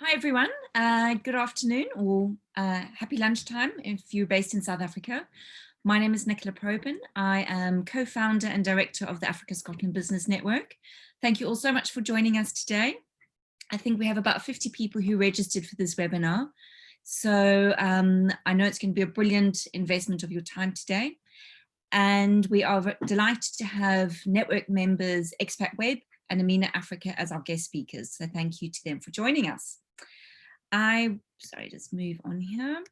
Hi everyone, good afternoon or happy lunchtime if you're based in South Africa. My name is Nicola Probyn. I am co-founder and director of the Africa Scotland Business Network. Thank you all so much for joining us today. I think we have about 50 people who registered for this webinar. So I know it's going to be a brilliant investment of your time today. And we are delighted to have network members Xpatweb and AMENA Africa as our guest speakers. So thank you to them for joining us. Just move on here.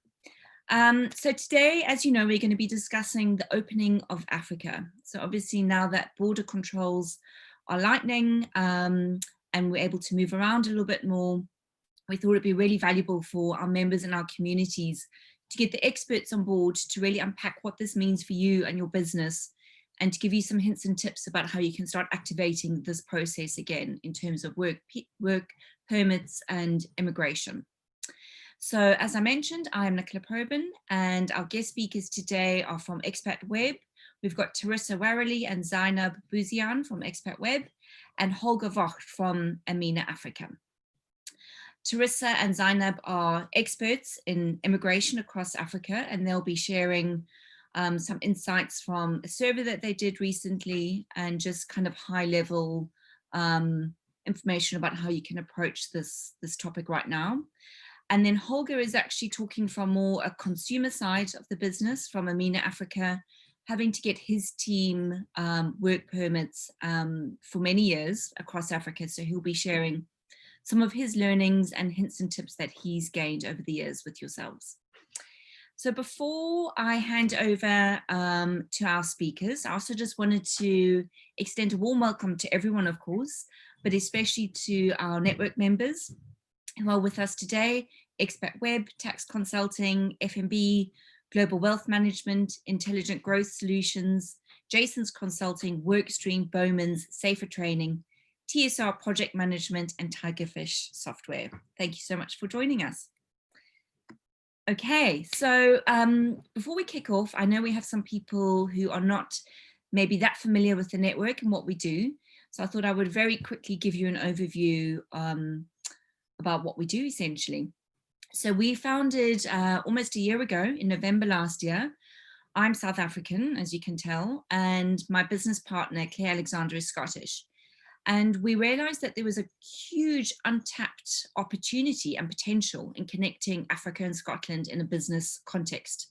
So today, as you know, we're going to be discussing the opening of Africa. So obviously now that border controls are lightening and we're able to move around a little bit more, we thought it'd be really valuable for our members and our communities to get the experts on board to really unpack what this means for you and your business, and to give you some hints and tips about how you can start activating this process again in terms of work permits and immigration. So as I mentioned, I'm Nicola Probyn, and our guest speakers today are from Xpatweb. We've got Tarissa Wareley and Zainab Bouziane from Xpatweb, and Holger Vocht from AMENA Africa. Tarissa and Zainab are experts in immigration across Africa, and they'll be sharing some insights from a survey that they did recently and just kind of high level information about how you can approach this topic right now. And then Holger is actually talking from more a consumer side of the business from AMENA Africa, having to get his team work permits for many years across Africa. So he'll be sharing some of his learnings and hints and tips that he's gained over the years with yourselves. So before I hand over to our speakers, I also just wanted to extend a warm welcome to everyone, of course, but especially to our network members who are with us today: Xpatweb, Tax Consulting, FMB, Global Wealth Management, Intelligent Growth Solutions, Jason's Consulting, Workstream, Bowman's, Safer Training, TSR Project Management, and Tigerfish Software. Thank you so much for joining us. Okay, so before we kick off, I know we have some people who are not maybe that familiar with the network and what we do. So I thought I would very quickly give you an overview about what we do essentially. So we founded almost a year ago in November last year. I'm South African, as you can tell, and my business partner, Claire Alexander, is Scottish. And we realized that there was a huge untapped opportunity and potential in connecting Africa and Scotland in a business context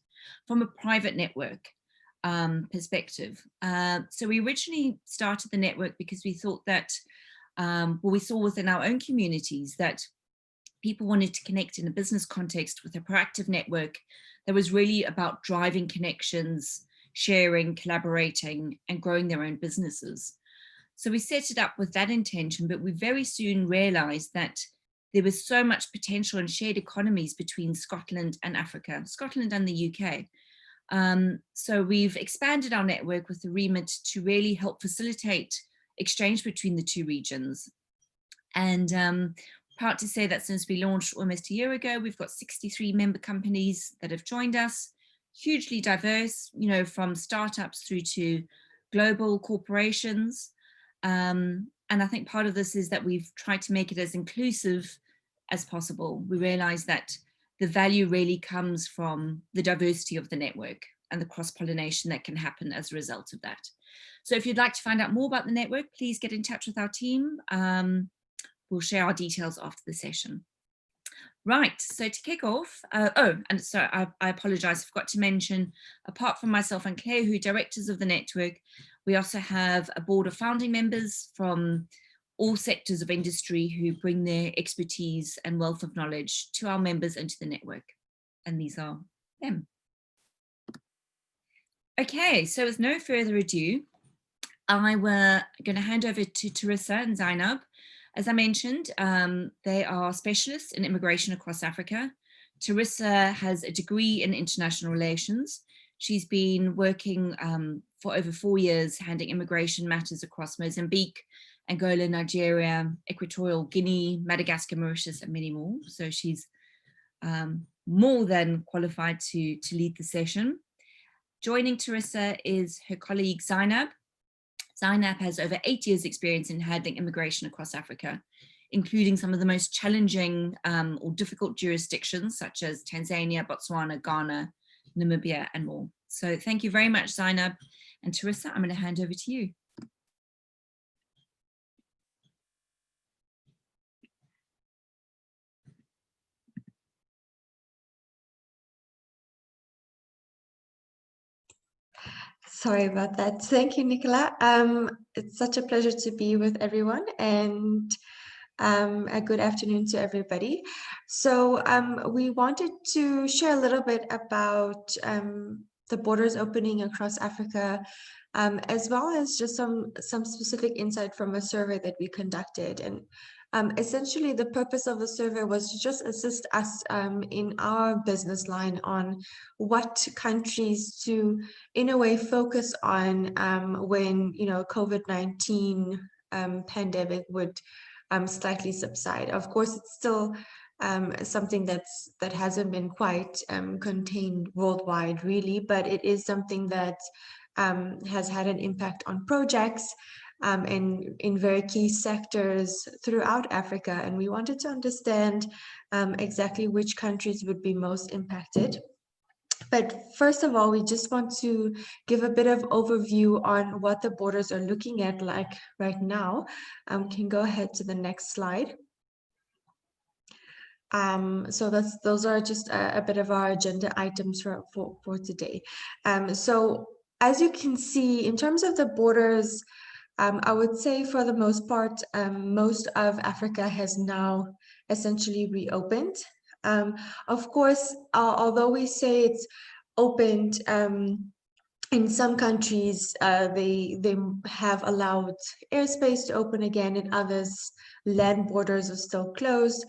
from a private network perspective. So we originally started the network because we thought that, we saw within our own communities that people wanted to connect in a business context with a proactive network that was really about driving connections, sharing, collaborating, and growing their own businesses. So we set it up with that intention, but we very soon realized that there was so much potential and shared economies between Scotland and Africa, Scotland and the UK. So we've expanded our network with the remit to really help facilitate exchange between the two regions. And proud to say that since we launched almost a year ago, we've got 63 member companies that have joined us, hugely diverse, you know, from startups through to global corporations. And I think part of this is that we've tried to make it as inclusive as possible. We realize that the value really comes from the diversity of the network and the cross-pollination that can happen as a result of that. So if you'd like to find out more about the network, please get in touch with our team. We'll share our details after the session. Right, so to kick off, and so I apologize, I forgot to mention, apart from myself and Claire, who are directors of the network, we also have a board of founding members from all sectors of industry who bring their expertise and wealth of knowledge to our members and to the network. And these are them. Okay, so with no further ado, I'm going to hand over to Tarissa and Zainab. As I mentioned, they are specialists in immigration across Africa. Tarissa has a degree in international relations. She's been working for over 4 years handling immigration matters across Mozambique, Angola, Nigeria, Equatorial Guinea, Madagascar, Mauritius, and many more. So she's more than qualified to lead the session. Joining Tarissa is her colleague Zainab. Zainab has over 8 years experience in handling immigration across Africa. including some of the most challenging or difficult jurisdictions such as Tanzania, Botswana, Ghana, Namibia, and more. So thank you very much, Zainab. And Tarissa, I'm going to hand over to you. Sorry about that. Thank you, Nicola. It's such a pleasure to be with everyone, and a good afternoon to everybody. So we wanted to share a little bit about the borders opening across Africa, as well as just some specific insight from a survey that we conducted. And essentially, the purpose of the survey was to just assist us in our business line on what countries to, in a way, focus on when COVID-19 pandemic would slightly subside. Of course, it's still something that hasn't been quite contained worldwide, really, but it is something that has had an impact on projects and in very key sectors throughout Africa. And we wanted to understand exactly which countries would be most impacted. But first of all, we just want to give a bit of overview on what the borders are looking at like right now. Can go ahead to the next slide. So those are just a bit of our agenda items for today. So as you can see, in terms of the borders, I would say for the most part, most of Africa has now essentially reopened. Of course, although we say it's opened, in some countries, they have allowed airspace to open again. In others, land borders are still closed.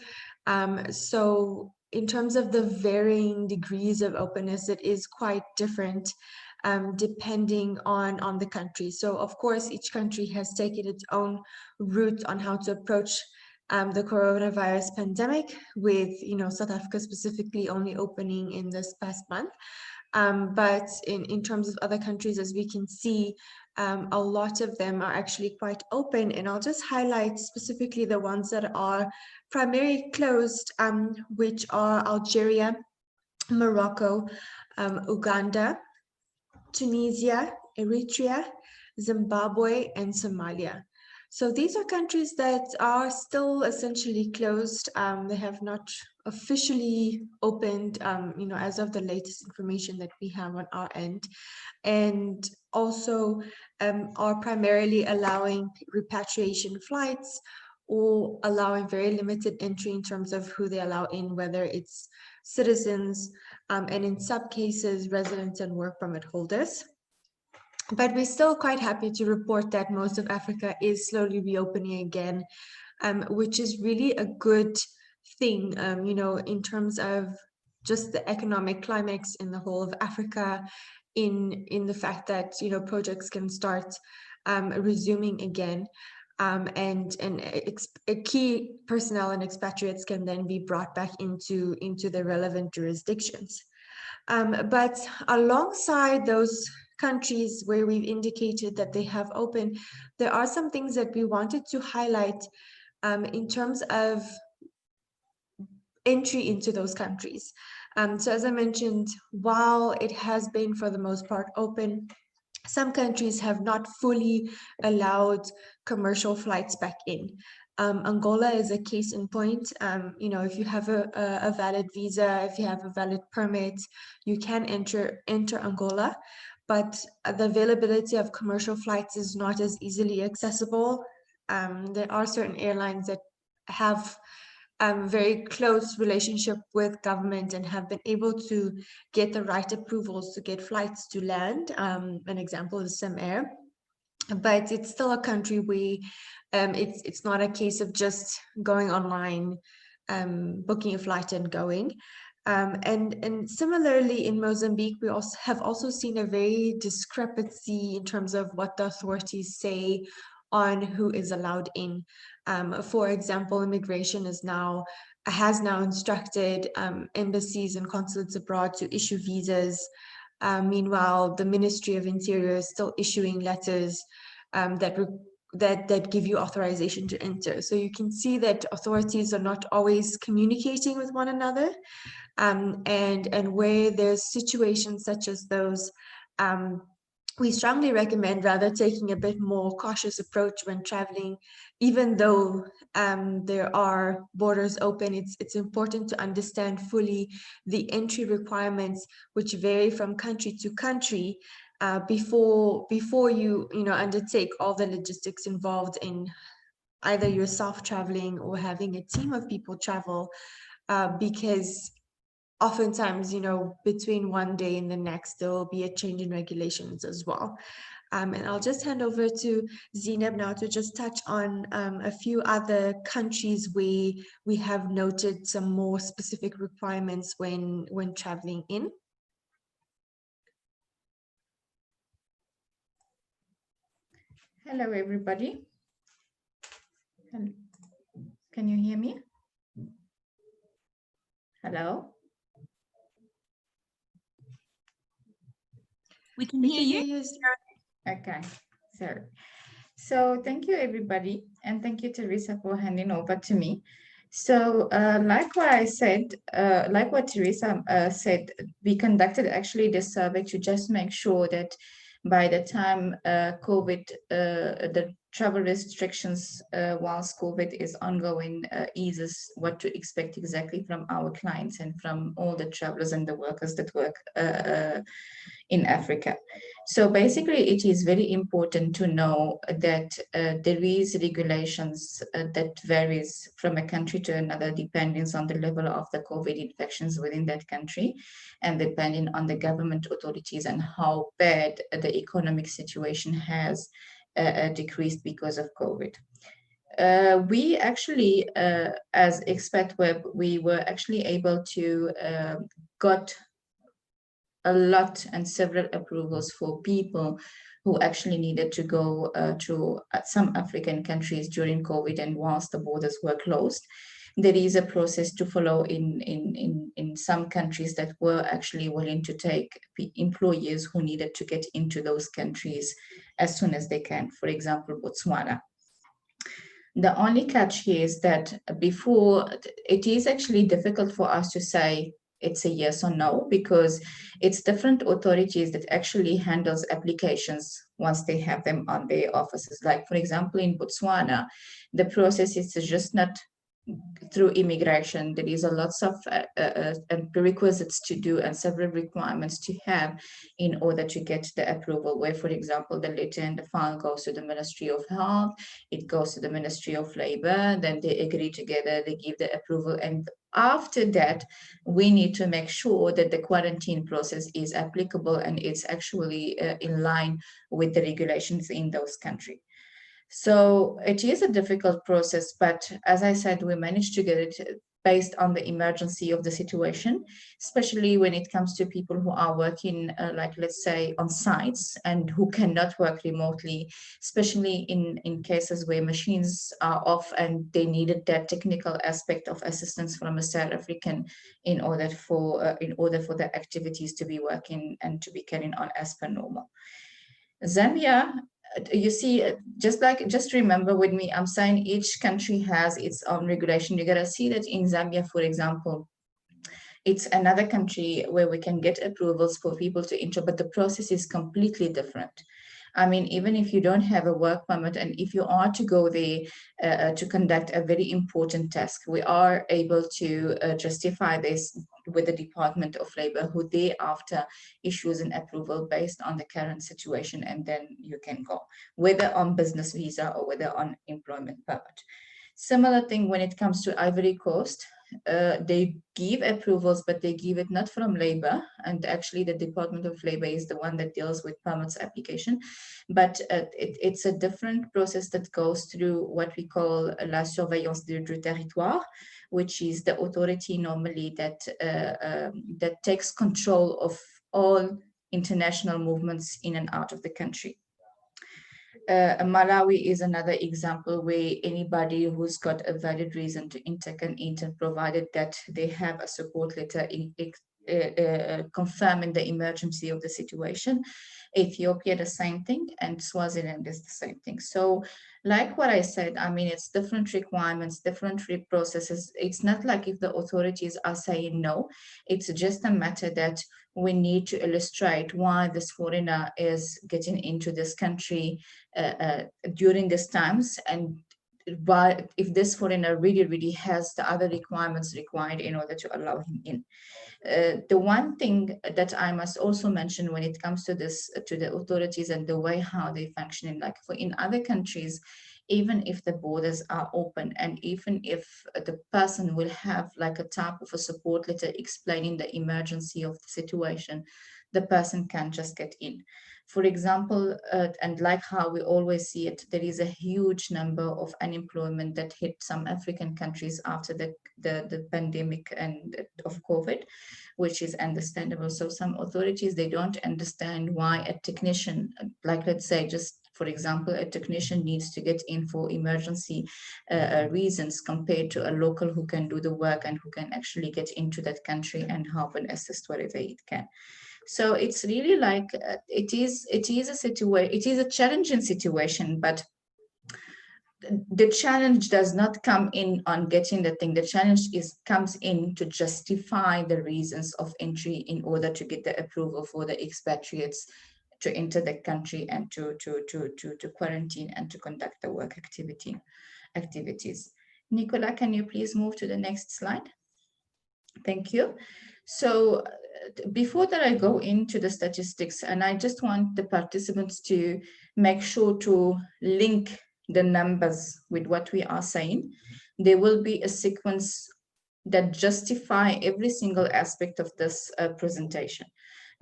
So in terms of the varying degrees of openness, it is quite different depending on the country. So of course, each country has taken its own route on how to approach the coronavirus pandemic, with South Africa specifically only opening in this past month. But in terms of other countries, as we can see, a lot of them are actually quite open. And I'll just highlight specifically the ones that are primarily closed, which are Algeria, Morocco, Uganda, Tunisia, Eritrea, Zimbabwe, and Somalia. So these are countries that are still essentially closed. They have not officially opened, as of the latest information that we have on our end, and also are primarily allowing repatriation flights or allowing very limited entry in terms of who they allow in, whether it's citizens, and in some cases, residents and work permit holders. But we're still quite happy to report that most of Africa is slowly reopening again, which is really a good thing, in terms of just the economic climax in the whole of Africa, in the fact that, projects can start resuming again. And key personnel and expatriates can then be brought back into the relevant jurisdictions. But alongside those countries where we've indicated that they have opened, there are some things that we wanted to highlight in terms of entry into those countries. So as I mentioned, while it has been for the most part open, some countries have not fully allowed commercial flights back in. Angola is a case in point. If you have a valid visa, if you have a valid permit, you can enter Angola, but the availability of commercial flights is not as easily accessible. There are certain airlines that have very close relationship with government and have been able to get the right approvals to get flights to land. An example is Sim Air, but it's still a country where it's not a case of just going online, booking a flight and going. And similarly in Mozambique, we have also seen a very discrepancy in terms of what the authorities say on who is allowed in. For example, immigration has now instructed embassies and consulates abroad to issue visas. Meanwhile, the Ministry of Interior is still issuing letters that that give you authorization to enter. So you can see that authorities are not always communicating with one another, and where there's situations such as those, we strongly recommend rather taking a bit more cautious approach when traveling. Even though there are borders open, it's important to understand fully the entry requirements, which vary from country to country, before you undertake all the logistics involved in either yourself traveling or having a team of people travel, because oftentimes, between one day and the next, there will be a change in regulations as well. And I'll just hand over to Zainab now to just touch on a few other countries where we have noted some more specific requirements when traveling in. Hello, everybody. Can you hear me? Hello? We can hear you. Okay, so thank you, everybody, and thank you, Tarissa, for handing over to me. So like what I said, like what Tarissa said, we conducted actually this survey to just make sure that by the time COVID, the travel restrictions whilst COVID is ongoing eases, what to expect exactly from our clients and from all the travelers and the workers that work in Africa. So basically, it is very important to know that there is regulations that varies from a country to another, depending on the level of the COVID infections within that country, and depending on the government authorities and how bad the economic situation has decreased because of COVID. We actually, as Xpatweb, we were actually able to got a lot and several approvals for people who actually needed to go to some African countries during COVID, and whilst the borders were closed. There is a process to follow in some countries that were actually willing to take employees who needed to get into those countries as soon as they can. For example, Botswana. The only catch here is that before, it is actually difficult for us to say it's a yes or no, because it's different authorities that actually handles applications once they have them on their offices. Like, for example, in Botswana, the process is just not through immigration. There is a lots of prerequisites to do and several requirements to have in order to get the approval, where, for example, the letter and the file goes to the Ministry of Health, it goes to the Ministry of Labor, then they agree together, they give the approval, and after that, we need to make sure that the quarantine process is applicable and it's actually in line with the regulations in those countries. So it is a difficult process, but as I said, we managed to get it based on the emergency of the situation, especially when it comes to people who are working, like, let's say, on sites and who cannot work remotely, especially in cases where machines are off and they needed that technical aspect of assistance from a South African in order for the activities to be working and to be carrying on as per normal. Zambia, you see, just remember with me, I'm saying each country has its own regulation. You gotta see that in Zambia, for example, it's another country where we can get approvals for people to enter, but the process is completely different. I mean, even if you don't have a work permit, and if you are to go there to conduct a very important task, we are able to justify this with the Department of Labor, who thereafter issues an approval based on the current situation, and then you can go, whether on business visa or whether on employment permit. Similar thing when it comes to Ivory Coast. They give approvals, but they give it not from labor, and actually the Department of Labor is the one that deals with permits application, but it's a different process that goes through what we call la surveillance du territoire, which is the authority normally that takes control of all international movements in and out of the country. Malawi is another example where anybody who's got a valid reason to enter can enter, provided that they have a support letter confirming the emergency of the situation. Ethiopia, the same thing, and Swaziland is the same thing. So like what I said, I mean, it's different requirements, different processes. It's not like if the authorities are saying no, it's just a matter that we need to illustrate why this foreigner is getting into this country during these times, and why, if this foreigner really has the other requirements required in order to allow him in. The one thing that I must also mention when it comes to this, to the authorities and the way how they function, like for in other countries, even if the borders are open and even if the person will have like a type of a support letter explaining the emergency of the situation, the person can just get in. For example, and like how we always see it, there is a huge number of unemployment that hit some African countries after the pandemic and of COVID, which is understandable. So some authorities, they don't understand why a technician, like let's say just for example, a technician needs to get in for emergency reasons compared to a local who can do the work and who can actually get into that country and help and assist wherever it can. So it's really like it is a situation, it is a challenging situation, but the challenge does not come in on getting the thing. The challenge comes in to justify the reasons of entry in order to get the approval for the expatriates to enter the country and to quarantine and to conduct the work activities. Nicola, can you please move to the next slide? Thank you. So before that, I go into the statistics, and I just want the participants to make sure to link the numbers with what we are saying. There will be a sequence that justify every single aspect of this presentation.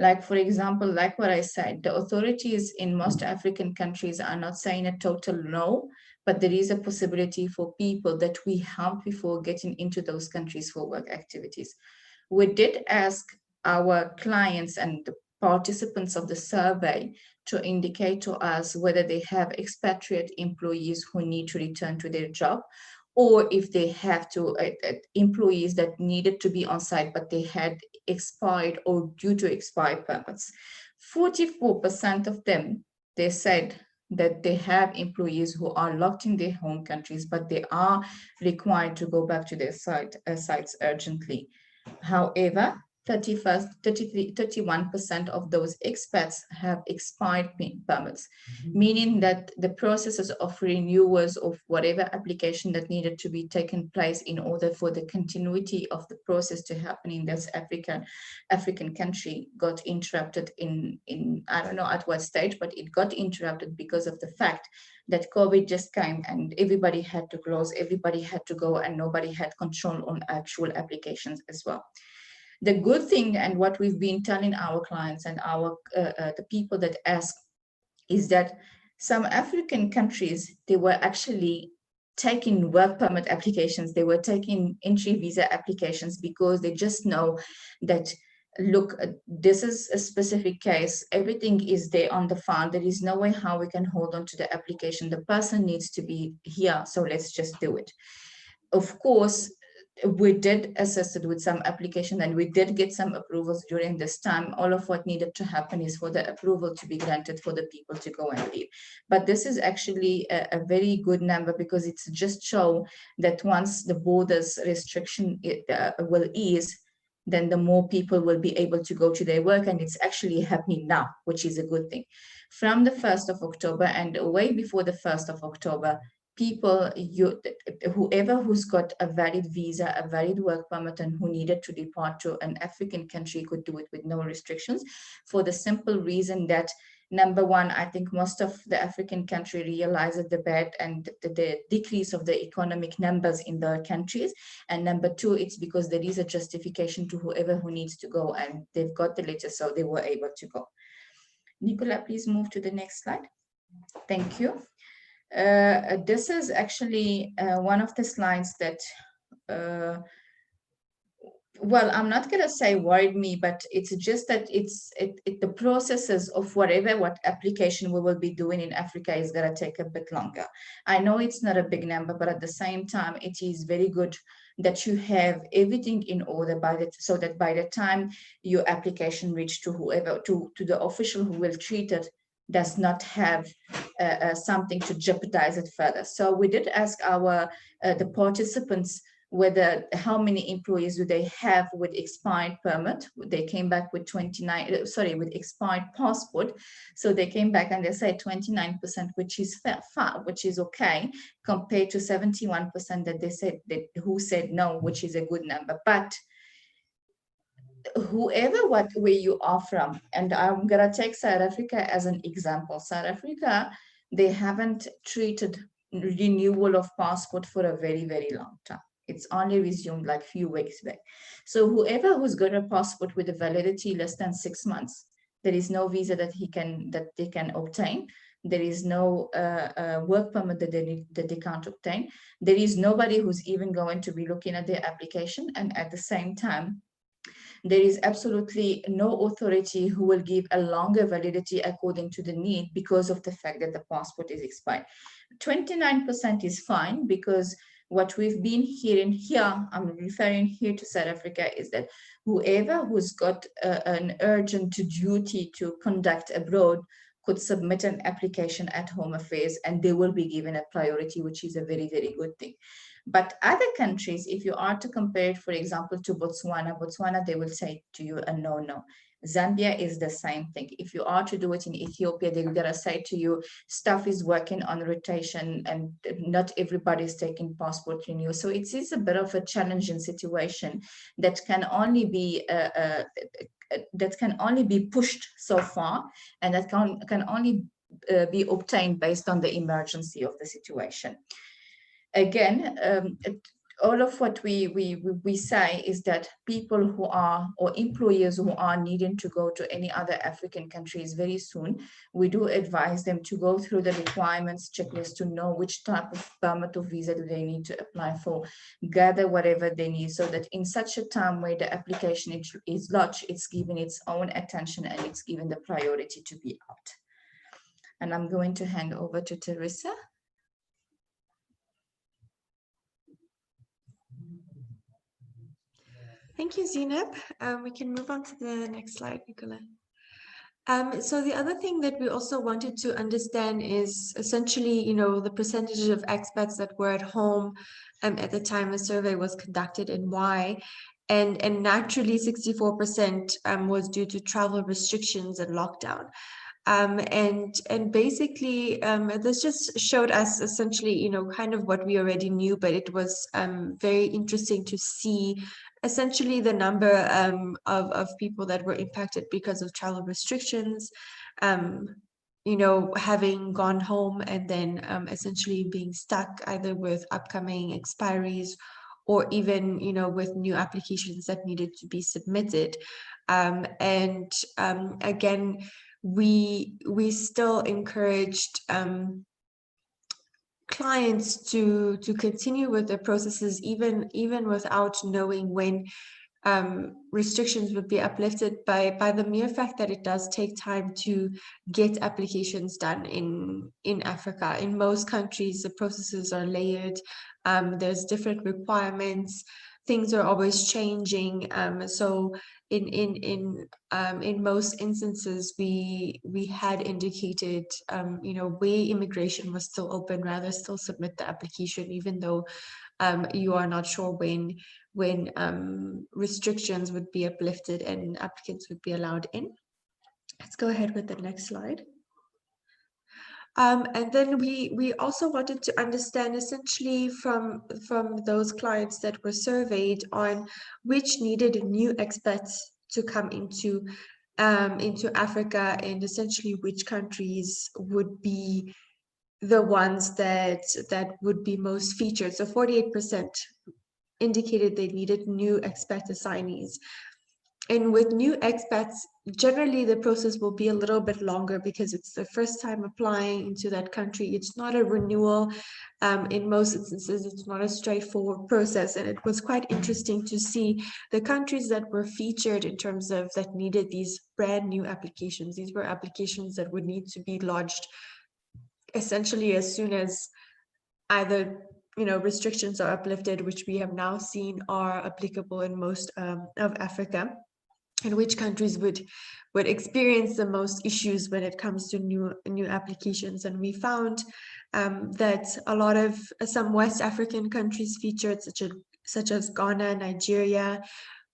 Like, for example, like what I said, the authorities in most African countries are not saying a total no, but there is a possibility for people that we help before getting into those countries for work activities. We did ask our clients and the participants of the survey to indicate to us whether they have expatriate employees who need to return to their job, or if they have to employees that needed to be on site, but they had expired or due to expire permits. 44% of them, they said that they have employees who are locked in their home countries, but they are required to go back to their sites urgently. However, 31% of those expats have expired permits, meaning that the processes of renewals of whatever application that needed to be taken place in order for the continuity of the process to happen in this African country got interrupted in I don't know at what stage, but it got interrupted because of the fact that COVID just came and everybody had to close, everybody had to go, and nobody had control on actual applications as well. The good thing, and what we've been telling our clients and our the people that ask, is that some African countries, they were actually taking work permit applications, they were taking entry visa applications because they just know that, look, this is a specific case, everything is there on the file, there is no way how we can hold on to the application, the person needs to be here, so let's just do it. Of course, we did assist it with some application and we did get some approvals during this time. All of what needed to happen is for the approval to be granted for the people to go and leave. But this is actually a very good number, because it's just show that once the borders restriction will ease, then the more people will be able to go to their work, and it's actually happening now, which is a good thing. From the 1st of October and way before the 1st of October, people, whoever who's got a valid visa, a valid work permit, and who needed to depart to an African country could do it with no restrictions, for the simple reason that, number one, I think most of the African country realizes the bad and the decrease of the economic numbers in the countries. And number two, it's because there is a justification to whoever who needs to go, and they've got the letter, so they were able to go. Nicola, please move to the next slide. Thank you. This is actually one of the slides that well, I'm not going to say worried me, but it's just that the processes of what application we will be doing in Africa is going to take a bit longer. I know it's not a big number, but at the same time, it is very good that you have everything in order so that by the time your application reach to whoever, to the official who will treat it, does not have something to jeopardize it further. So we did ask the participants whether how many employees do they have with expired permit. They came back with 29, sorry, with expired passport. So they came back and they said 29%, which is far, which is okay, compared to 71% that they said who said no, which is a good number. But where you are from, and I'm gonna take South Africa as an example. South Africa, they haven't treated renewal of passport for a very, very long time. It's only resumed like a few weeks back. So who's got a passport with a validity less than 6 months, there is no visa that they can obtain. There is no work permit that they can't obtain. There is nobody who's even going to be looking at their application, and at the same time, there is absolutely no authority who will give a longer validity according to the need because of the fact that the passport is expired. 29% is fine, because what we've been hearing here, I'm referring here to South Africa, is that who's got an urgent duty to conduct abroad could submit an application at Home Affairs and they will be given a priority, which is a very, very good thing. But other countries, if you are to compare it, for example, to Botswana, they will say to you a no. Zambia is the same thing. If you are to do it in Ethiopia, they're gonna say to you, staff is working on rotation and not everybody is taking passport renewal. So it is a bit of a challenging situation that can only be pushed so far, and that can only be obtained based on the emergency of the situation. Again, all of what we say is that people who are, or employers who are needing to go to any other African countries very soon, we do advise them to go through the requirements checklist to know which type of permit or visa do they need to apply for, gather whatever they need, so that in such a time where the application is lodged, it's given its own attention and it's given the priority to be out. And I'm going to hand over to Tarissa. Thank you, Zainab. We can move on to the next slide, Nicola. So the other thing that we also wanted to understand is essentially, the percentage of expats that were at home at the time the survey was conducted and why. And naturally 64% was due to travel restrictions and lockdown. And basically, this just showed us essentially, kind of what we already knew, but it was very interesting to see essentially the number of people that were impacted because of travel restrictions, having gone home and then essentially being stuck either with upcoming expiries or even, with new applications that needed to be submitted. Again, we still encouraged clients to continue with the processes even without knowing when restrictions would be uplifted, by the mere fact that it does take time to get applications done in Africa. In most countries, the processes are layered. There's different requirements. Things are always changing. So in most instances, we had indicated, where immigration was still open, rather still submit the application, even though you are not sure when restrictions would be uplifted and applicants would be allowed in. Let's go ahead with the next slide. And then we also wanted to understand essentially from those clients that were surveyed on which needed new expats to come into Africa, and essentially which countries would be the ones that would be most featured. So 48% indicated they needed new expat assignees. And with new expats, generally the process will be a little bit longer because it's the first time applying into that country. It's not a renewal. In most instances, it's not a straightforward process. And it was quite interesting to see the countries that were featured in terms of that needed these brand new applications. These were applications that would need to be lodged essentially as soon as either restrictions are uplifted, which we have now seen are applicable in most of Africa, and which countries would experience the most issues when it comes to new applications. And we found that a lot of some West African countries featured, such as Ghana, Nigeria,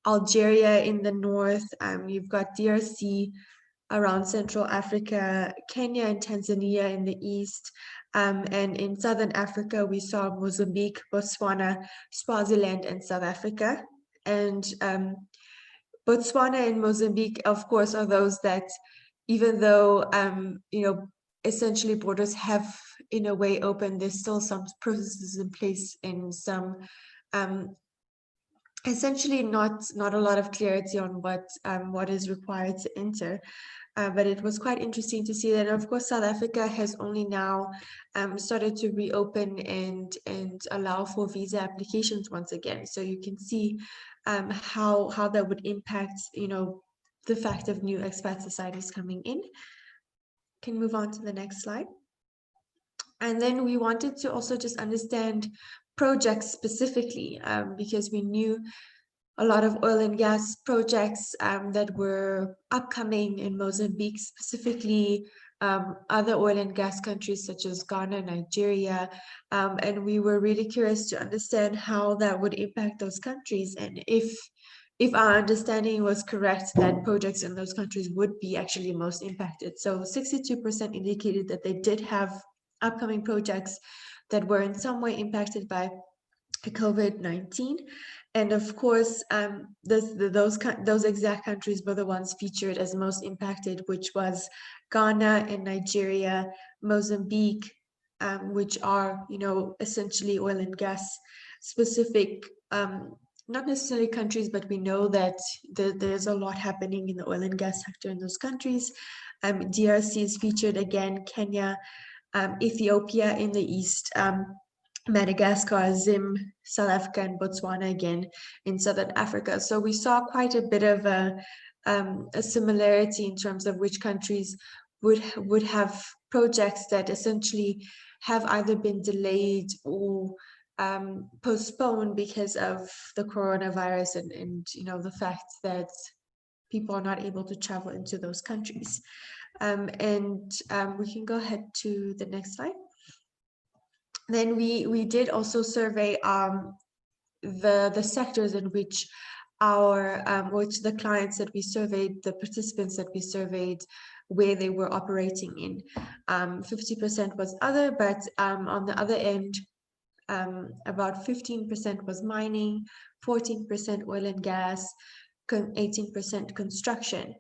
Algeria in the north. You've got DRC around Central Africa, Kenya and Tanzania in the east. And in Southern Africa, we saw Mozambique, Botswana, Swaziland, and South Africa. And Botswana and Mozambique, of course, are those that, even though, essentially borders have in a way opened, there's still some processes in place in some, essentially not a lot of clarity on what is required to enter. But it was quite interesting to see that, of course, South Africa has only now started to reopen and allow for visa applications once again. So you can see how that would impact, the fact of new expat societies coming in. Can move on to the next slide. And then we wanted to also just understand projects specifically, because we knew a lot of oil and gas projects that were upcoming in Mozambique, specifically other oil and gas countries such as Ghana, Nigeria, and we were really curious to understand how that would impact those countries, and if our understanding was correct that projects in those countries would be actually most impacted. So 62% indicated that they did have upcoming projects that were in some way impacted by COVID-19. And of course, those exact countries were the ones featured as most impacted, which was Ghana and Nigeria, Mozambique, which are, essentially oil and gas specific, not necessarily countries, but we know that there's a lot happening in the oil and gas sector in those countries. DRC is featured again, Kenya, Ethiopia in the east, Madagascar, Zim, South Africa, and Botswana again in Southern Africa. So we saw quite a bit of a similarity in terms of which countries would have projects that essentially have either been delayed or postponed because of the coronavirus and the fact that people are not able to travel into those countries. We can go ahead to the next slide. Then we did also survey the sectors in which which the clients that we surveyed, the participants that we surveyed, where they were operating in. 50% was other, but on the other end, about 15% was mining, 14% oil and gas, 18% construction.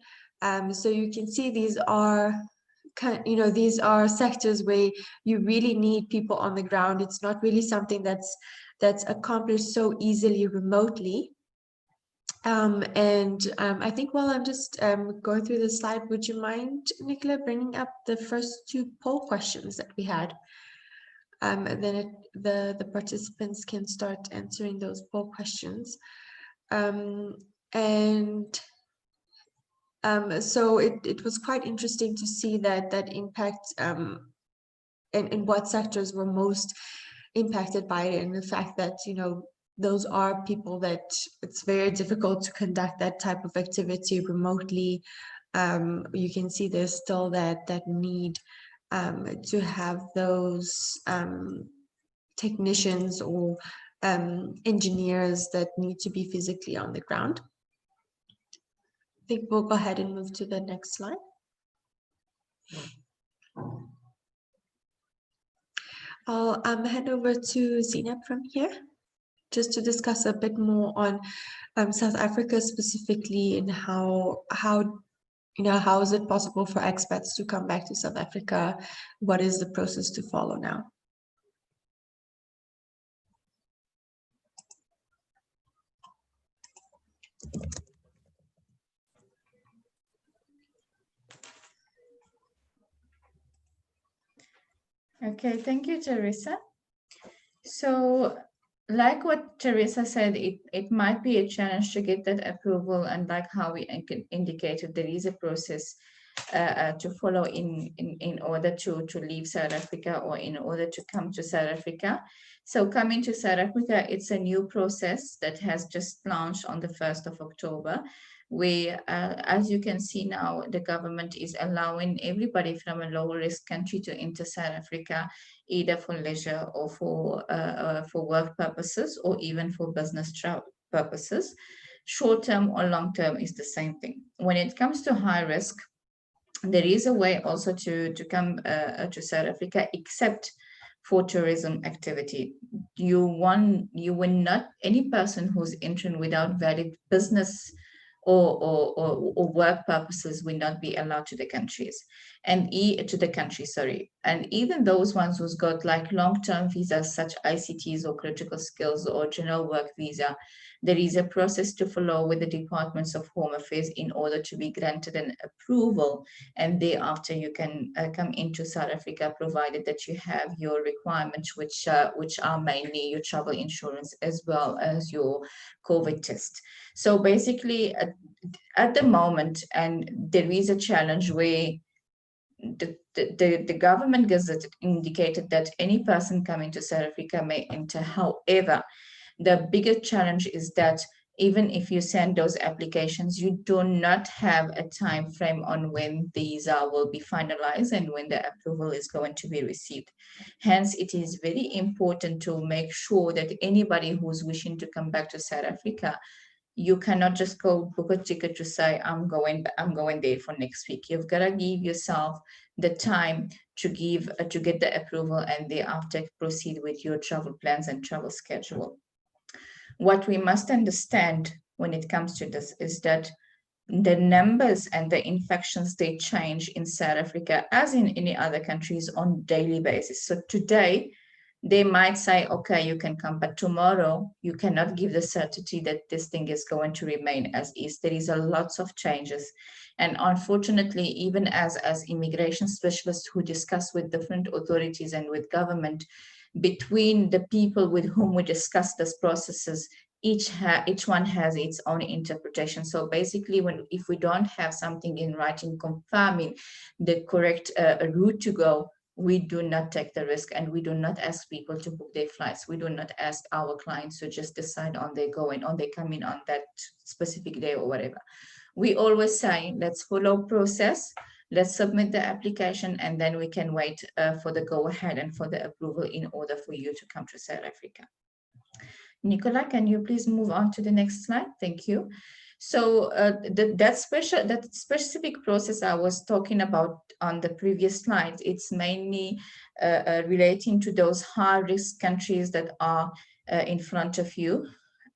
So you can see these are these are sectors where you really need people on the ground. It's not really something that's accomplished so easily remotely. I think while I'm just going through the slide, would you mind, Nicola, bringing up the first two poll questions that we had? And then the participants can start answering those poll questions. So it was quite interesting to see that impact and what sectors were most impacted by it, and the fact that those are people that it's very difficult to conduct that type of activity remotely. You can see there's still that need to have those technicians or engineers that need to be physically on the ground. I think we'll go ahead and move to the next slide. I'll hand over to Zainab from here, just to discuss a bit more on South Africa specifically, and how is it possible for expats to come back to South Africa? What is the process to follow now? Okay, thank you, Tarissa. So, like what Tarissa said, it might be a challenge to get that approval, and like how we indicated, there is a process to follow in order to leave South Africa or in order to come to South Africa. So coming to South Africa, it's a new process that has just launched on the 1st of October, where, as you can see now, the government is allowing everybody from a low risk country to enter South Africa, either for leisure or for work purposes, or even for business travel purposes. Short term or long term is the same thing. When it comes to high risk, there is a way also to come to South Africa, except for tourism activity. You will not, any person who's entering without valid business or work purposes will not be allowed to the countries to the country, sorry. And even those ones who's got like long-term visas such ICTs or critical skills or general work visa, there is a process to follow with the Departments of Home Affairs in order to be granted an approval, and thereafter you can come into South Africa, provided that you have your requirements, which are mainly your travel insurance as well as your COVID test. So basically, at the moment, and there is a challenge where the government gazette indicated that any person coming to South Africa may enter. However, the bigger challenge is that even if you send those applications, you do not have a time frame on when these will be finalized and when the approval is going to be received. Hence, it is very important to make sure that anybody who's wishing to come back to South Africa, you cannot just go book a ticket to say, I'm going there for next week. You've got to give yourself the time to get the approval, and thereafter proceed with your travel plans and travel schedule. What we must understand when it comes to this is that the numbers and the infections, they change in South Africa as in any other countries on daily basis. So today, they might say, okay, you can come, but tomorrow you cannot give the certainty that this thing is going to remain as is. There is a lots of changes. And unfortunately, even as immigration specialists who discuss with different authorities and with government, between the people with whom we discuss these processes, each one has its own interpretation. So basically, if we don't have something in writing confirming the correct route to go, we do not take the risk, and we do not ask people to book their flights. We do not ask our clients to just decide on their coming on that specific day or whatever. We always say, let's follow process, let's submit the application, and then we can wait for the go ahead and for the approval in order for you to come to South Africa. Nicola, can you please move on to the next slide? Thank you. So that specific process I was talking about on the previous slide, it's mainly relating to those high-risk countries that are in front of you.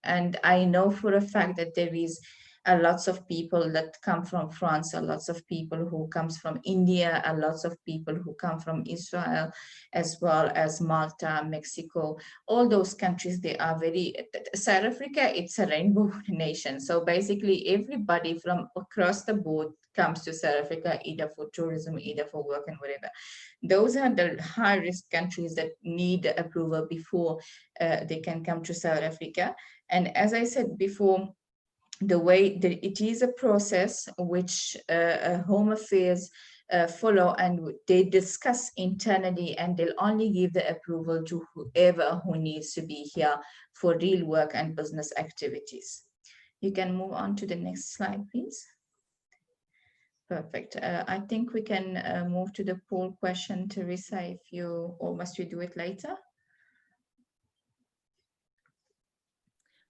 And I know for a fact that there is lots of people that come from France, lots of people who comes from India, lots of people who come from Israel, as well as Malta, Mexico. All those countries, they are very, South Africa, it's a rainbow nation. So basically everybody from across the board comes to South Africa, either for tourism, either for work and whatever. Those are the high-risk countries that need approval before they can come to South Africa. And as I said before, the way that it is a process which Home Affairs follow, and they discuss internally, and they'll only give the approval to whoever who needs to be here for real work and business activities. You can move on to the next slide, please. Perfect. I think we can move to the poll question, Tarissa, if you, or must we do it later?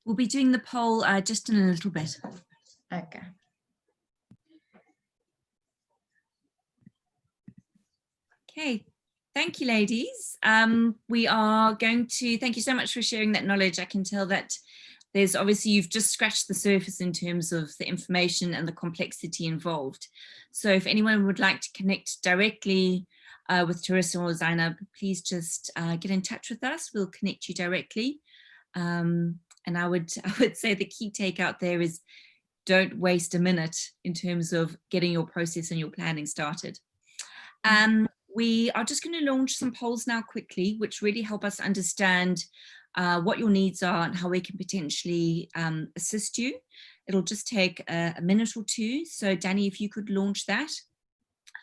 We'll be doing the poll just in a little bit. Okay. Okay, thank you, ladies. We are going to, thank you so much for sharing that knowledge. I can tell that there's obviously, you've just scratched the surface in terms of the information and the complexity involved. So if anyone would like to connect directly with Tarissa or Zainab, please just get in touch with us. We'll connect you directly. And I would say the key takeout there is don't waste a minute in terms of getting your process and your planning started. we are just going to launch some polls now quickly, which really help us understand what your needs are and how we can potentially assist you. It'll just take a minute or two. So Danny, if you could launch that,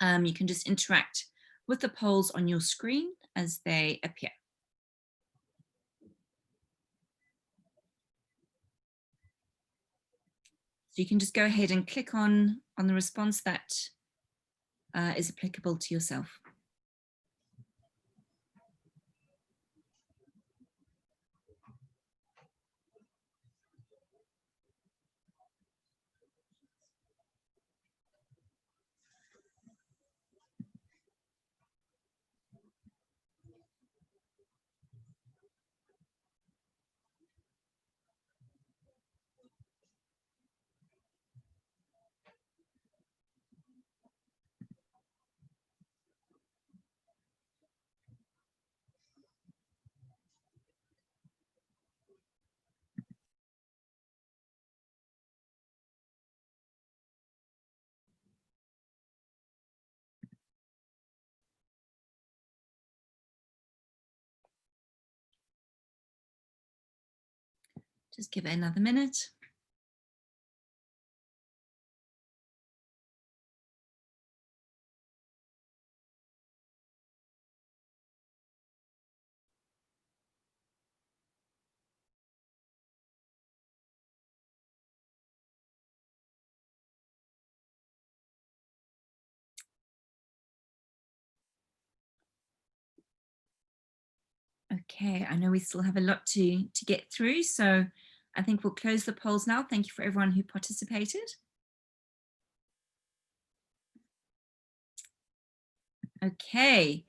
you can just interact with the polls on your screen as they appear. So you can just go ahead and click on the response that is applicable to yourself. Just give it another minute. Okay, I know we still have a lot to get through, so I think we'll close the polls now. Thank you for everyone who participated. Okay,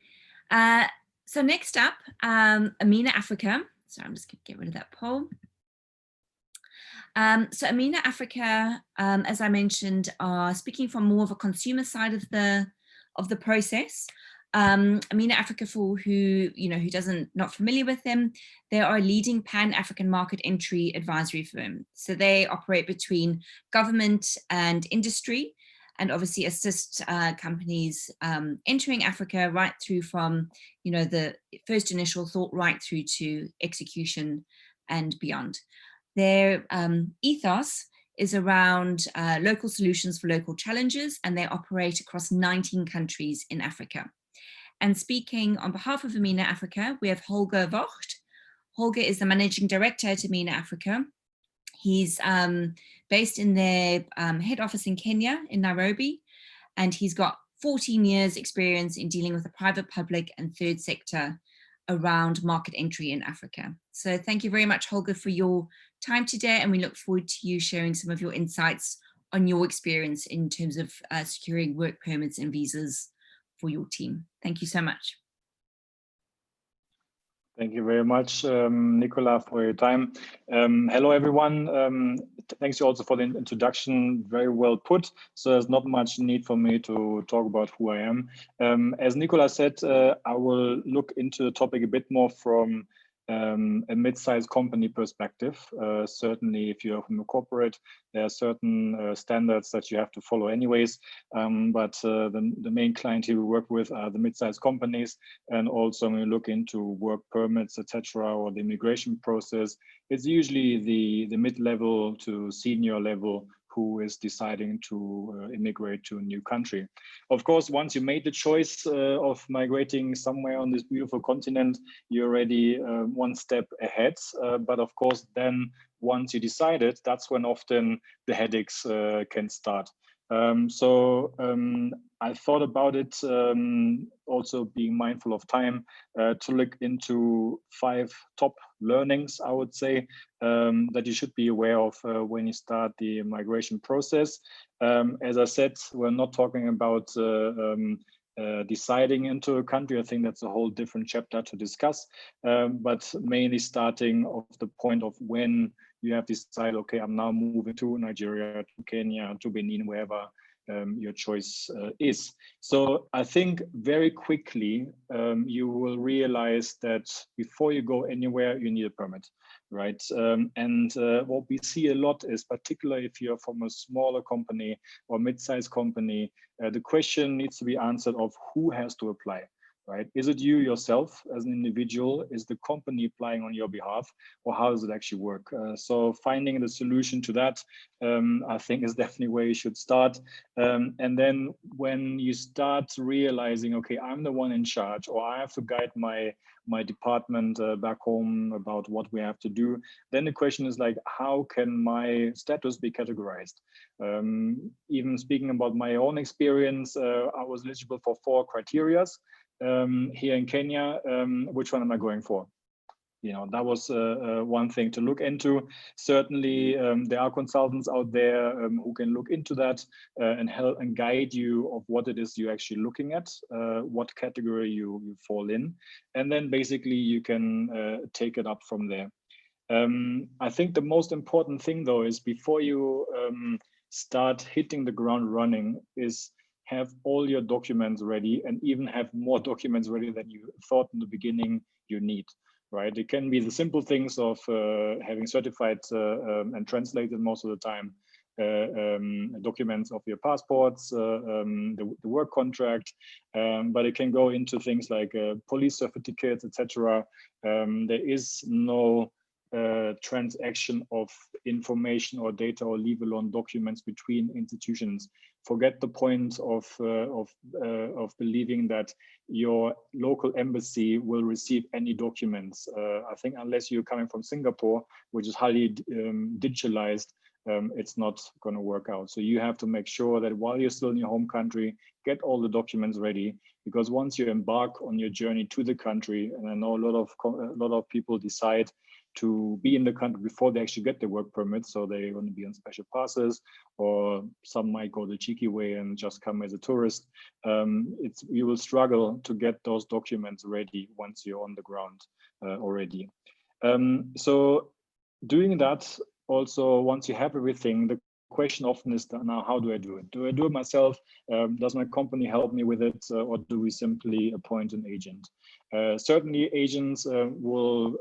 so next up, AMENA Africa. So I'm just going to get rid of that poll. So AMENA Africa, as I mentioned, are speaking from more of a consumer side of the process. AMENA Africa, for who doesn't not familiar with them, they are a leading pan-African market entry advisory firm. So they operate between government and industry, and obviously assist companies entering Africa right through from the first initial thought right through to execution and beyond. Their ethos is around local solutions for local challenges, and they operate across 19 countries in Africa. And speaking on behalf of AMENA Africa, we have Holger Vocht. Holger is the Managing Director at AMENA Africa. He's based in their head office in Kenya, in Nairobi, and he's got 14 years experience in dealing with the private, public, and third sector around market entry in Africa. So thank you very much, Holger, for your time today, and we look forward to you sharing some of your insights on your experience in terms of securing work permits and visas for your team. Thank you so much. Thank you very much, Nicola, for your time. Hello, everyone. Thanks also for the introduction. Very well put. So there's not much need for me to talk about who I am. As Nicola said, I will look into the topic a bit more from a mid-sized company perspective. Certainly, if you're from a corporate, there are certain standards that you have to follow anyways. But the main client here we work with are the mid-sized companies, and also when we look into work permits, etc., or the immigration process, it's usually the mid-level to senior level who is deciding to immigrate to a new country. Of course, once you made the choice of migrating somewhere on this beautiful continent, you're already one step ahead. But of course, then once you decided, that's when often the headaches can start. I thought about it, also being mindful of time, to look into 5 top learnings, I would say, that you should be aware of when you start the migration process. As I said, we're not talking about deciding into a country. I think that's a whole different chapter to discuss, but mainly starting off the point of when you have decided, okay, I'm now moving to Nigeria, to Kenya, to Benin, wherever your choice is. So I think very quickly you will realize that before you go anywhere, you need a permit, right? What we see a lot is, particularly if you're from a smaller company or mid-sized company, the question needs to be answered of who has to apply. right? Is it you yourself as an individual? Is the company applying on your behalf, or how does it actually work? So finding the solution to that, I think, is definitely where you should start. And then when you start realizing, okay, I'm the one in charge, or I have to guide my department back home about what we have to do, then the question is like, how can my status be categorized? Even speaking about my own experience, I was eligible for 4 criteria here in Kenya. Which one am I going for? You know, that was one thing to look into. Certainly, there are consultants out there who can look into that and help and guide you of what it is you're actually looking at, what category you fall in, and then basically you can take it up from there. I think the most important thing, though, is before you start hitting the ground running, is have all your documents ready, and even have more documents ready than you thought in the beginning you need. Right? It can be the simple things of having certified and translated most of the time documents of your passports, the work contract, but it can go into things like police certificates, etc. There is no transaction of information or data, or leave alone documents between institutions. Forget the point of believing that your local embassy will receive any documents. I think unless you're coming from Singapore, which is highly digitalized, it's not going to work out. So you have to make sure that while you're still in your home country, get all the documents ready, because once you embark on your journey to the country, and I know a lot of people decide to be in the country before they actually get their work permit, so they're going to be on special passes, or some might go the cheeky way and just come as a tourist. You will struggle to get those documents ready once you're on the ground already. So doing that, also once you have everything, the question often is now, how do I do it? Do I do it myself? Does my company help me with it, or do we simply appoint an agent? Certainly agents will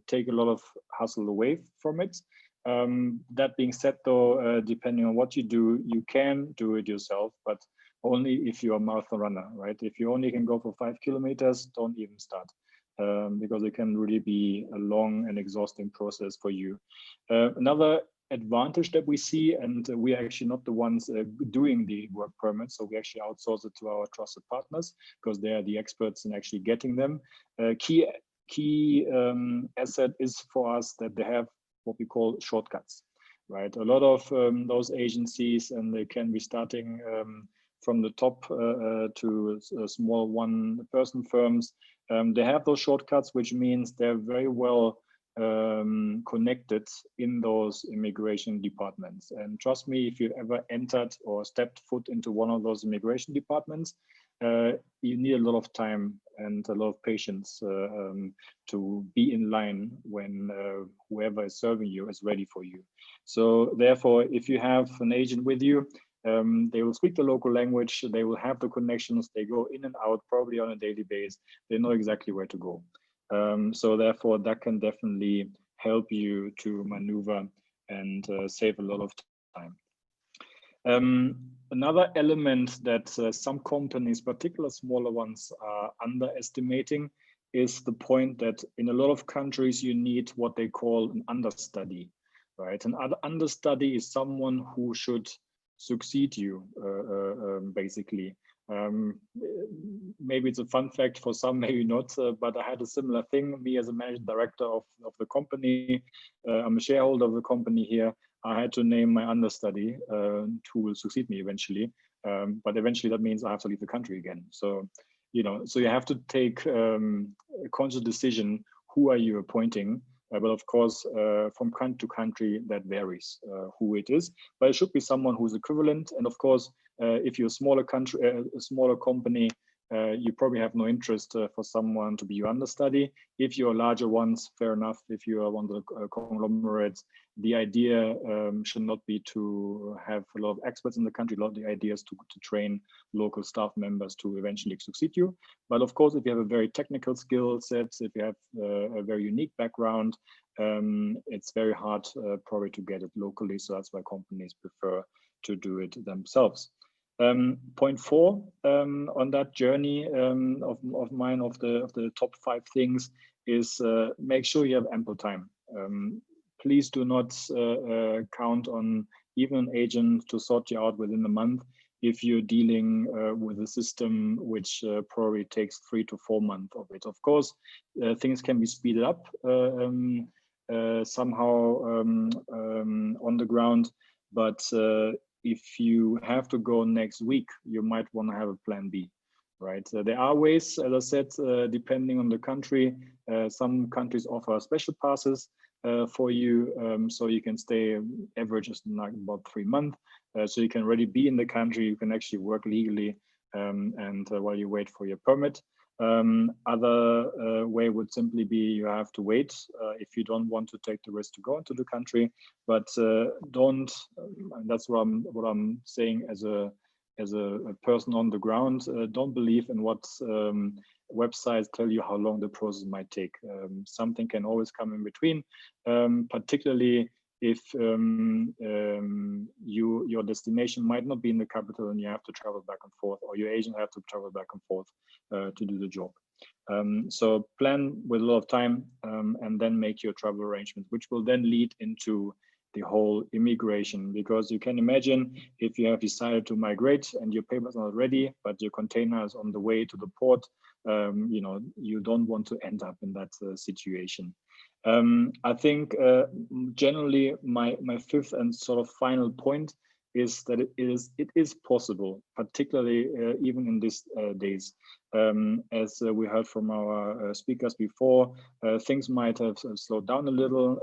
take a lot of hassle away from it. That being said, though, depending on what you do, you can do it yourself, but only if you're a marathon runner, right? If you only can go for 5 kilometers, don't even start. Because it can really be a long and exhausting process for you. Another advantage that we see, and we are actually not the ones doing the work permits, so we actually outsource it to our trusted partners, because they are the experts in actually getting them. Key asset is for us that they have what we call shortcuts, right? A lot of those agencies, and they can be starting from the top to small one-person firms. They have those shortcuts, which means they're very well connected in those immigration departments. And trust me, if you've ever entered or stepped foot into one of those immigration departments, you need a lot of time and a lot of patience to be in line when whoever is serving you is ready for you. So therefore, if you have an agent with you, they will speak the local language, they will have the connections, they go in and out probably on a daily basis, they know exactly where to go. So therefore, that can definitely help you to maneuver and save a lot of time. Another element that some companies, particularly smaller ones, are underestimating is the point that in a lot of countries, you need what they call an understudy, right? An understudy is someone who should succeed you, basically. Maybe it's a fun fact for some, maybe not, but I had a similar thing. Me as a managing director of the company, I'm a shareholder of the company here. I had to name my understudy who will succeed me eventually. But eventually that means I have to leave the country again. So, you know, so you have to take a conscious decision. Who are you appointing? But of course, from country to country, that varies who it is. But it should be someone who's equivalent. And of course, if you're a smaller country, a smaller company, you probably have no interest for someone to be your understudy. If you're larger ones, fair enough. If you are one of the conglomerates, the idea should not be to have a lot of experts in the country. A lot of the idea is to train local staff members to eventually succeed you. But of course, if you have a very technical skill set, if you have a very unique background, it's very hard probably to get it locally. So that's why companies prefer to do it themselves. Point 4 on that journey of mine, of the top 5 things, is make sure you have ample time. Please do not count on even an agent to sort you out within a month if you're dealing with a system which probably takes 3 to 4 months of it. Of course, things can be speeded up somehow on the ground, but if you have to go next week, you might want to have a plan B, right? There are ways, as I said, depending on the country. Some countries offer special passes for you, so you can stay average is like about 3 months. So you can already be in the country, you can actually work legally, and while you wait for your permit. Other way would simply be you have to wait if you don't want to take the risk to go into the country, but don't. And that's what I'm saying as a person on the ground. Don't believe in what websites tell you how long the process might take. Something can always come in between, particularly if your destination might not be in the capital and you have to travel back and forth, or your agent have to travel back and forth to do the job. So plan with a lot of time and then make your travel arrangements, which will then lead into the whole immigration, because you can imagine if you have decided to migrate and your papers are not ready, but your container is on the way to the port, you know, you don't want to end up in that situation. I think generally my 5th and sort of final point is that it is possible, particularly even in these days. As we heard from our speakers before, things might have slowed down a little,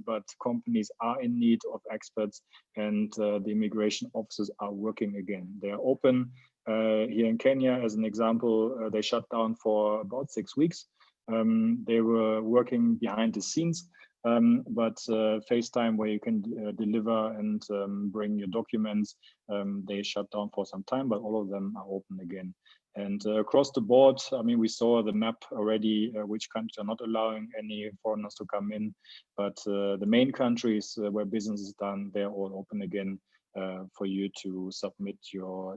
but companies are in need of expats, and the immigration offices are working again. They are open. Here in Kenya, as an example, they shut down for about 6 weeks. They were working behind the scenes, but FaceTime, where you can deliver and bring your documents, they shut down for some time, but all of them are open again. And across the board, I mean, we saw the map already, which countries are not allowing any foreigners to come in, but the main countries where business is done, they're all open again for you to submit your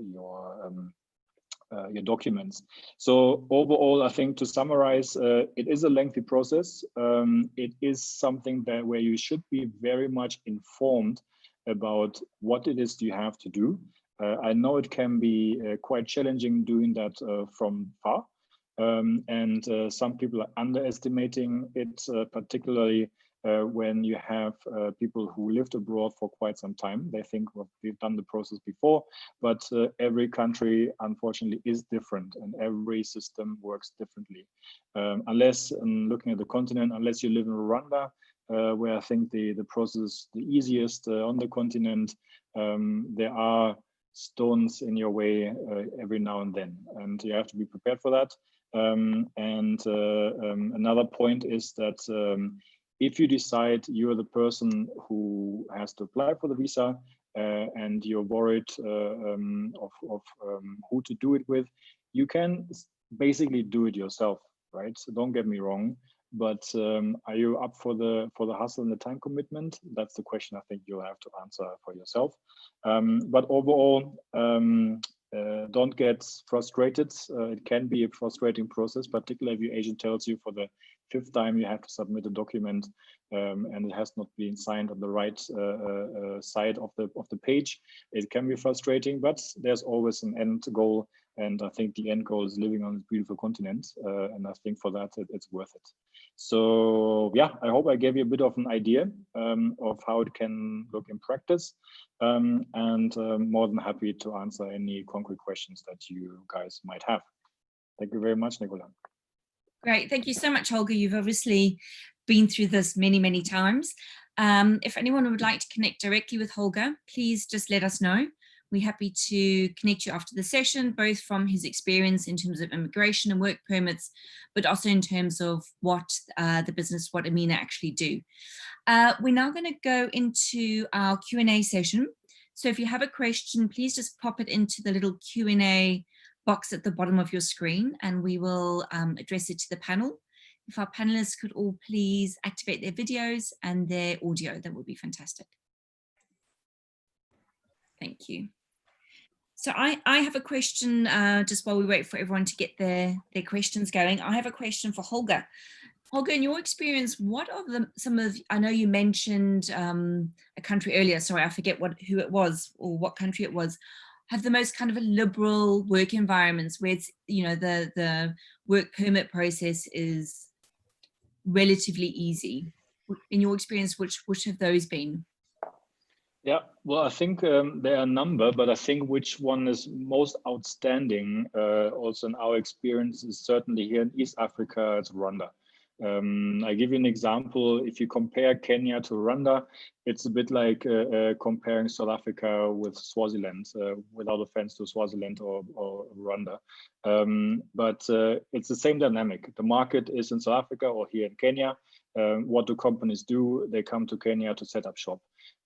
documents. So overall, I think to summarize, it is a lengthy process. It is something that where you should be very much informed about what it is you have to do. I know it can be quite challenging doing that from far, and some people are underestimating it, particularly when you have people who lived abroad for quite some time. They think, well, we've done the process before, but every country, unfortunately, is different, and every system works differently. Unless, looking at the continent, unless you live in Rwanda, where I think the process is the easiest on the continent, there are stones in your way every now and then, and you have to be prepared for that. Another point is that if you decide you're the person who has to apply for the visa and you're worried of who to do it with, you can basically do it yourself, right? So don't get me wrong, but are you up for the hustle and the time commitment? That's the question I think you'll have to answer for yourself. But overall, don't get frustrated. It can be a frustrating process, particularly if your agent tells you for the 5th time you have to submit a document and it has not been signed on the right side of the page. It can be frustrating, but there's always an end goal, and I think the end goal is living on this beautiful continent, and I think for that it's worth it. So yeah, I hope I gave you a bit of an idea of how it can look in practice, and more than happy to answer any concrete questions that you guys might have. Thank you very much, Nicola. Great, thank you so much, Holger. You've obviously been through this many, many times. If anyone would like to connect directly with Holger, please just let us know. We're happy to connect you after the session, both from his experience in terms of immigration and work permits, but also in terms of what the business, what AMENA actually do. We're now going to go into our Q&A session. So if you have a question, please just pop it into the little Q&A box at the bottom of your screen, and we will address it to the panel. If our panelists could all please activate their videos and their audio, that would be fantastic. Thank you. So I have a question, just while we wait for everyone to get their questions going. I have a question for Holger. Holger, in your experience, what are I know you mentioned a country earlier, sorry, I forget who it was or what country it was, have the most kind of a liberal work environments where it's, you know, the work permit process is relatively easy. In your experience, which have those been? Yeah, well, I think there are a number, but I think which one is most outstanding, also in our experience, is certainly here in East Africa, it's Rwanda. I give you an example. If you compare Kenya to Rwanda, it's a bit like comparing South Africa with Swaziland, without offense to Swaziland or Rwanda. But it's the same dynamic. The market is in South Africa or here in Kenya. What do companies do? They come to Kenya to set up shop.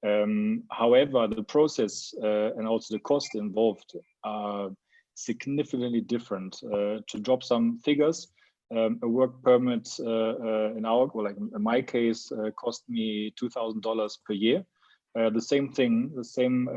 However, the process and also the cost involved are significantly different. To drop some figures, a work permit in my case, cost me $2,000 per year. The same thing, the same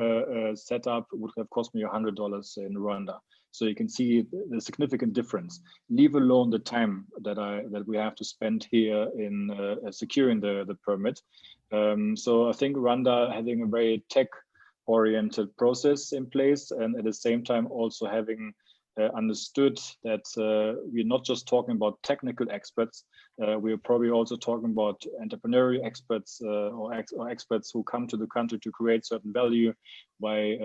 setup would have cost me $100 in Rwanda. So you can see the significant difference. Leave alone the time that we have to spend here in securing the permit. So I think Rwanda having a very tech-oriented process in place, and at the same time also having understood that we're not just talking about technical experts, we're probably also talking about entrepreneurial experts or experts who come to the country to create certain value by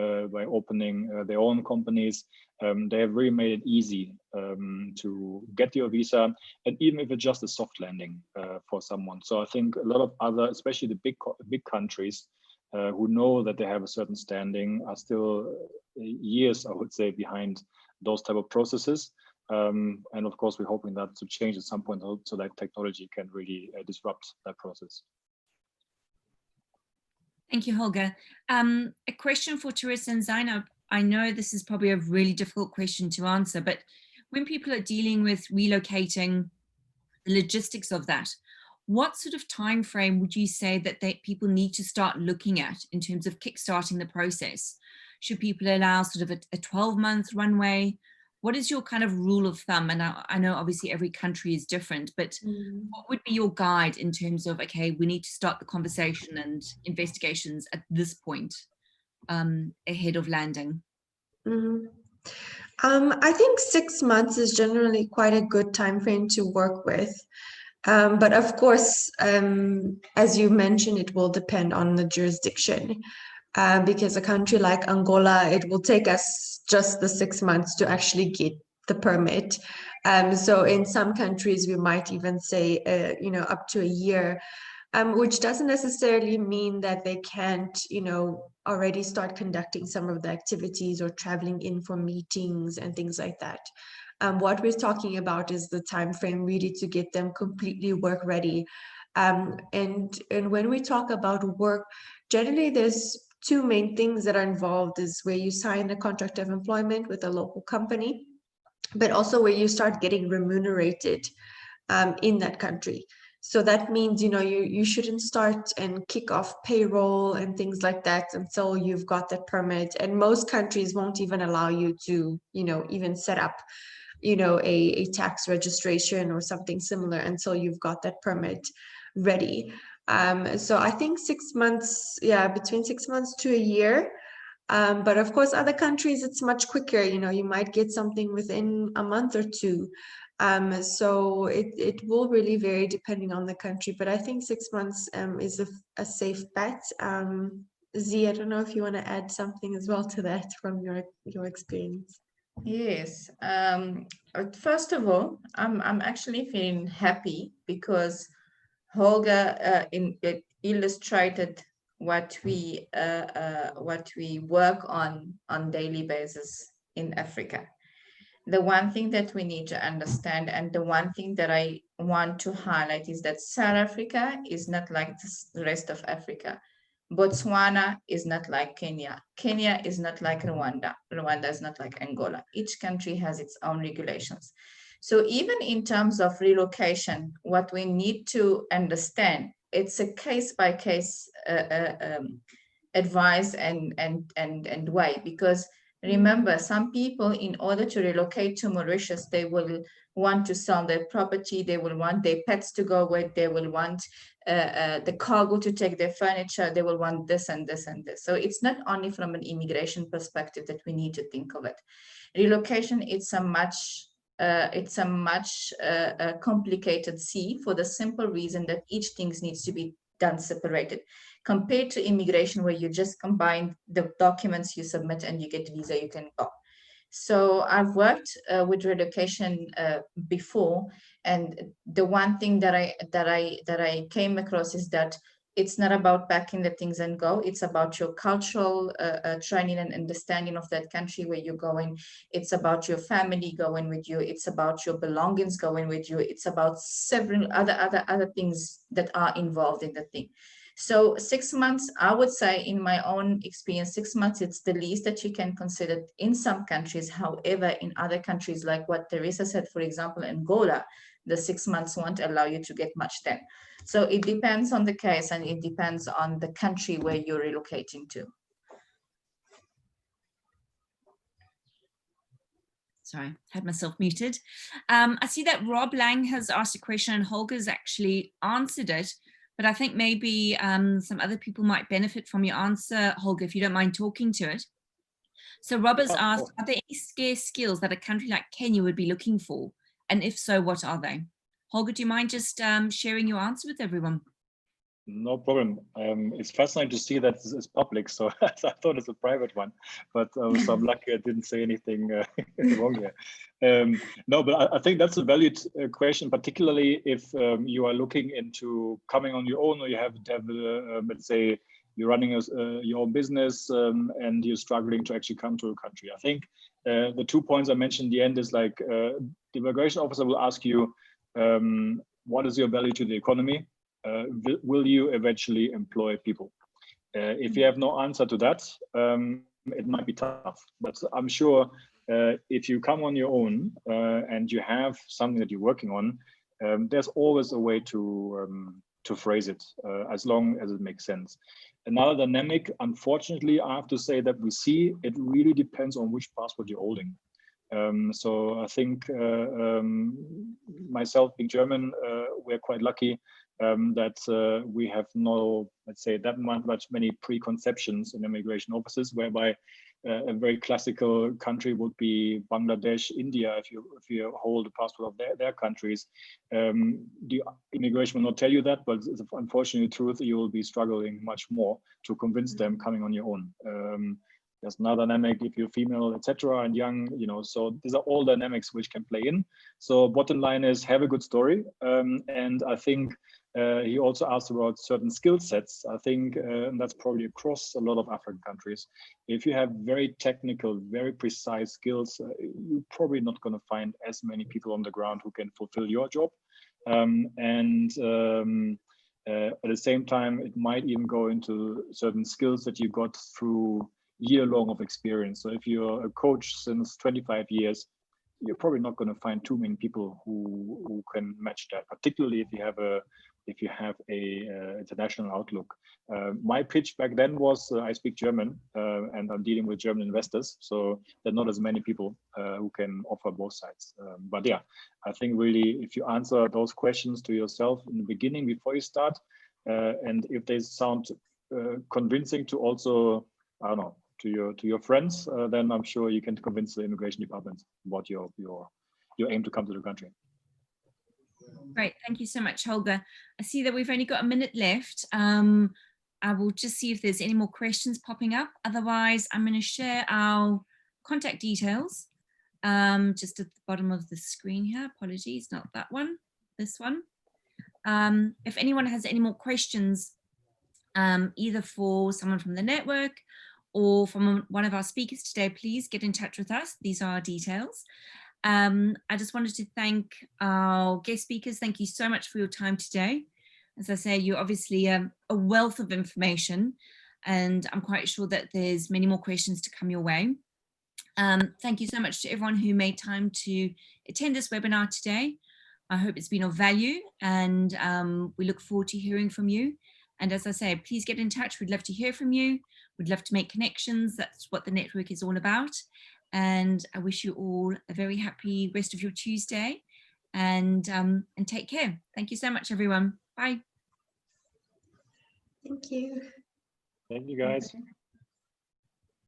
opening their own companies. They have really made it easy to get your visa, and even if it's just a soft landing for someone. So I think a lot of other, especially the big countries, who know that they have a certain standing, are still years, I would say, behind those type of processes. And of course, we're hoping that to change at some point so that technology can really disrupt that process. Thank you, Holger. A question for Tarissa and Zainab. I know this is probably a really difficult question to answer, but when people are dealing with relocating, the logistics of that, what sort of time frame would you say that people need to start looking at in terms of kickstarting the process? Should people allow sort of a 12-month runway? What is your kind of rule of thumb? And I know obviously every country is different, but what would be your guide in terms of, okay, we need to start the conversation and investigations at this point ahead of landing? I think 6 months is generally quite a good time frame to work with. But of course, as you mentioned, it will depend on the jurisdiction. Because a country like Angola, it will take us just the 6 months to actually get the permit. So in some countries, we might even say, up to a year, which doesn't necessarily mean that they can't, already start conducting some of the activities or traveling in for meetings and things like that. What we're talking about is the time frame really to get them completely work ready. And when we talk about work, generally there's two main things that are involved, is where you sign a contract of employment with a local company, but also where you start getting remunerated in that country. So that means, you shouldn't start and kick off payroll and things like that until you've got that permit. And most countries won't even allow you to, even set up, a tax registration or something similar until you've got that permit ready. So I think 6 months, between 6 months to a year. But of course, other countries, it's much quicker. You might get something within a month or two. So it will really vary depending on the country. But I think 6 months is a safe bet. Z, I don't know if you want to add something as well to that from your experience. Yes. First of all, I'm actually feeling happy because Holger illustrated what we work on daily basis in Africa. The one thing that we need to understand, and the one thing that I want to highlight, is that South Africa is not like the rest of Africa. Botswana is not like Kenya. Kenya is not like Rwanda. Rwanda is not like Angola. Each country has its own regulations. So even in terms of relocation, what we need to understand, it's a case-by-case advice and way, because Remember, some people, in order to relocate to Mauritius, they will want to sell their property, they will want their pets to go with, they will want the cargo to take their furniture, they will want this and this and this. So it's not only from an immigration perspective that we need to think of it. Relocation, it's a much complicated sea, for the simple reason that each thing needs to be done separated, compared to immigration, where you just combine the documents, you submit and you get visa, you can go. So I've worked with relocation before, and the one thing that I came across is that it's not about packing the things and go. It's about your cultural training and understanding of that country where you're going. It's about your family going with you. It's about your belongings going with you. It's about several other things that are involved in the thing. So 6 months, I would say, in my own experience, 6 months, it's the least that you can consider in some countries. However, in other countries, like what Tarissa said, for example, Angola, the 6 months won't allow you to get much then. So it depends on the case, and it depends on the country where you're relocating to. Sorry, had myself muted. I see that Rob Lang has asked a question and Holger's actually answered it, but I think maybe some other people might benefit from your answer, Holger, if you don't mind talking to it. So Rob has asked, are there any scarce skills that a country like Kenya would be looking for? And if so, what are they? Holger, do you mind just sharing your answer with everyone? No problem. It's fascinating to see that it's public, so I thought it's a private one, but so I'm lucky I didn't say anything wrong here. No, but I think that's a valid question, particularly if you are looking into coming on your own, or you have, let's say, you're running your own business and you're struggling to actually come to a country. I think the 2 points I mentioned in the end is like the immigration officer will ask you, what is your value to the economy? Will you eventually employ people? If you have no answer to that, it might be tough. But I'm sure if you come on your own and you have something that you're working on, there's always a way to phrase it, as long as it makes sense. Another dynamic, unfortunately, I have to say that we see, it really depends on which passport you're holding. So I think myself being German, we're quite lucky that we have no, let's say, that many preconceptions in immigration offices, whereby a very classical country would be Bangladesh, India. If you hold a passport of their countries, the immigration will not tell you that, but it's unfortunately truth. You will be struggling much more to convince them coming on your own. There's another dynamic if you're female, etc., and young, you know. So these are all dynamics which can play in. So bottom line is have a good story, and I think he also asked about certain skill sets. I think that's probably across a lot of African countries. If you have very technical, very precise skills, you're probably not going to find as many people on the ground who can fulfill your job. At the same time, it might even go into certain skills that you got through year-long of experience. So if you're a coach since 25 years, you're probably not going to find too many people who can match that, particularly if you have a international outlook. My pitch back then was I speak German and I'm dealing with German investors, so there are not as many people who can offer both sides. But yeah, I think really if you answer those questions to yourself in the beginning before you start, and if they sound convincing to also, I don't know, to your friends, then I'm sure you can convince the immigration department about your aim to come to the country. Great, thank you so much, Holger. I see that we've only got a minute left. I will just see if there's any more questions popping up. Otherwise, I'm going to share our contact details just at the bottom of the screen here. Apologies, not that one, this one. If anyone has any more questions, either for someone from the network or from one of our speakers today, please get in touch with us. These are our details. I just wanted to thank our guest speakers. Thank you so much for your time today. As I say, you're obviously a wealth of information, and I'm quite sure that there's many more questions to come your way. Thank you so much to everyone who made time to attend this webinar today. I hope it's been of value, and we look forward to hearing from you. And as I say, please get in touch. We'd love to hear from you. We'd love to make connections. That's what the network is all about. And I wish you all a very happy rest of your Tuesday, and take care. Thank you so much, everyone. Bye. Thank you. Thank you, guys.